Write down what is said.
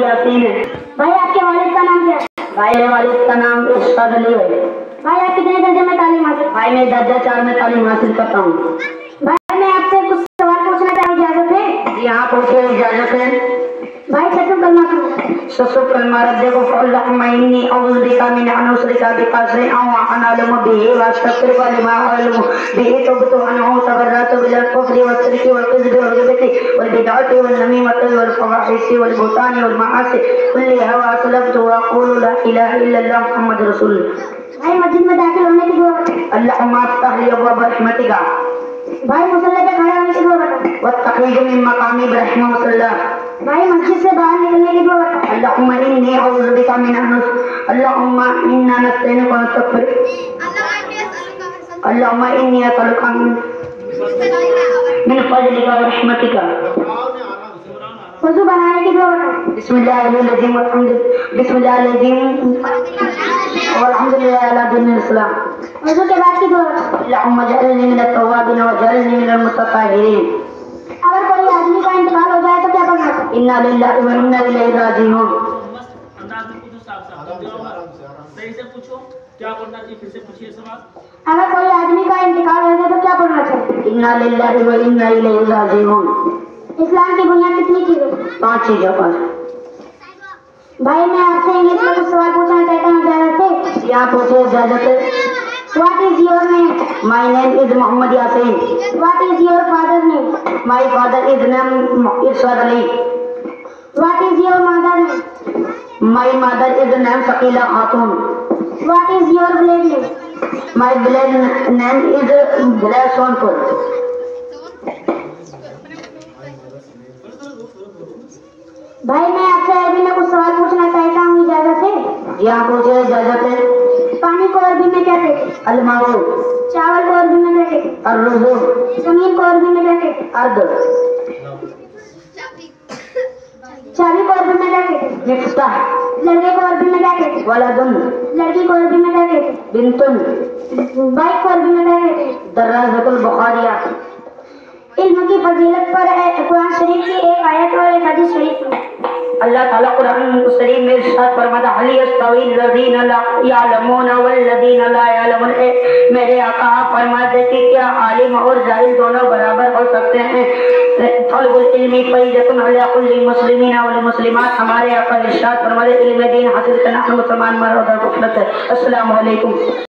यासीन है। भाई आपके वालिद का नाम क्या है? भाई मेरे वालिद का नाम इरशाद अली है। भाई आप कितने दर्जे में तालीम हासिल? भाई मैं दर्जा 4 में तालीम हासिल करता हूँ। भाई मैं आपसे कुछ सवाल पूछना चाहूँ, इजाजत है? जी हाँ, पूछिए, इजाजत है। भाई सच कलमा सुनो। ससुर कलमा रद्दे को अल्लाहुम्मा इन्नी अऊज़ु बिका मिन अन उश्रिका बिका शैअन व अना अअलमु बिही व अस्तग़फिरुका लिमा अअलमु बिही तुब्तु अन्हु तबर्रअतु मिनल कुफ्रि वश्शिरकि वल कज़्बि वल ग़िबति वल बिदअति वल नमीमति वल फ़वाहिशि वल बुहतानि वल मआसि कुल्लिहा व असलमतु व अक़ूलु ला इलाहा इल्लल्लाह मुहम्मदुर रसूलुल्लाह। भाई मस्जिद में दाखिल होने की दुआ। अल्लाहुम्मा अफ़्तह ली अबवाब रहमतिका। भाई मुसल्ले पे खड़े होने की दुआ बता। वत्तक़ीज़ मिन मक़ामी इब्राहीम मुसल्ला। भाई मस्जिद से बाहर निकलने की दुआ बता। अल्लाहुम्मा इन्नी अऊज़ु बिका मिन अल्लाहुम्मा इन्ना नस्तईनुका व नस्तग़फिरुक। अल्लाहुम्मा इन्नी असअलुका मिन फ़ज़लिका व रहमतिका। वज़ू बनाने की दुआ बता। बिस्मिल्लाहिर्रहमानिर्रहीम वल्हम्दुलिल्लाहि अला दीनिल इस्लाम। वज़ू के बाद की दुआ बता। अल्लाहुम्मा जअलनी मिनत तव्वाबीन व जअलनी मिनल मुतत्तहिरीन। अगर कोई आदमी का इंतकाल हो जाए तो क्या करना है? इन्ना लिल्लाहि व इन्ना इलैहि राजिऊन। अंदाज में पूछो, साफ सही से पूछो, क्या बोलना चाहिए, फिर से पूछिए सवाल। अगर कोई आदमी का इंतकाल हो जाए तो क्या करना चाहिए? इन्ना लिल्लाहि व इन्ना इलैहि राजिऊन। इस्लाम की बुनियाद कितनी चीजें? 5 चीजों पर। भाई मैं आपसे इंग्लिश में कुछ सवाल पूछना चाहता हूँ, इजाजत है? यहाँ पूछे, इजाजत है। What is your name? My name is Mohammed Yasin. What is your father's name? My father is named Irshad Ali. What is your mother's name? My mother is named Shakila Khatun. What is your village name? My village name is Village Sonpur. भाई मैं आपसे अरबी में कुछ सवाल पूछना चाहता हूँ, इजाजत है? यहाँ पूछे, इजाजत है। पानी को अरबी में क्या कहते हैं? अलमाऊ। चावल को अरबी में क्या कहते हैं? अर्रुज़ु। जमीन को अरबी में क्या कहते हैं? अर्द। चाबी को अरबी में क्या कहते हैं? मिफ्ताह। लड़के को अरबी में क्या कहते हैं? वलदुन। लड़की को अरबी में क्या कहते हैं? बिंतुन। बाइक को अरबी में क्या कहते हैं? दर्राज़तुल बुखारिया। इल्म की फजीलत पर कुरान शरीफ की एक आयत और एक हदीस शरीफ है। अल्लाह ताला कुरान शरीफ में इरशाद फरमाता है, हल यस्तवी लज़ीना ला यअलमून वल्लज़ीना ला यअलमून। मेरे आका फरमाते कि क्या आलिम और जाहिल दोनों बराबर हो सकते हैं? तलबुल इल्मी फरीज़तुन अला कुल्ली मुस्लिमीन वल मुस्लिमात। हमारे आका इरशाद फरमाते इल्म दीन हासिल करना मुसलमान मर्द और औरत है। अस्सलामु अलैकुम।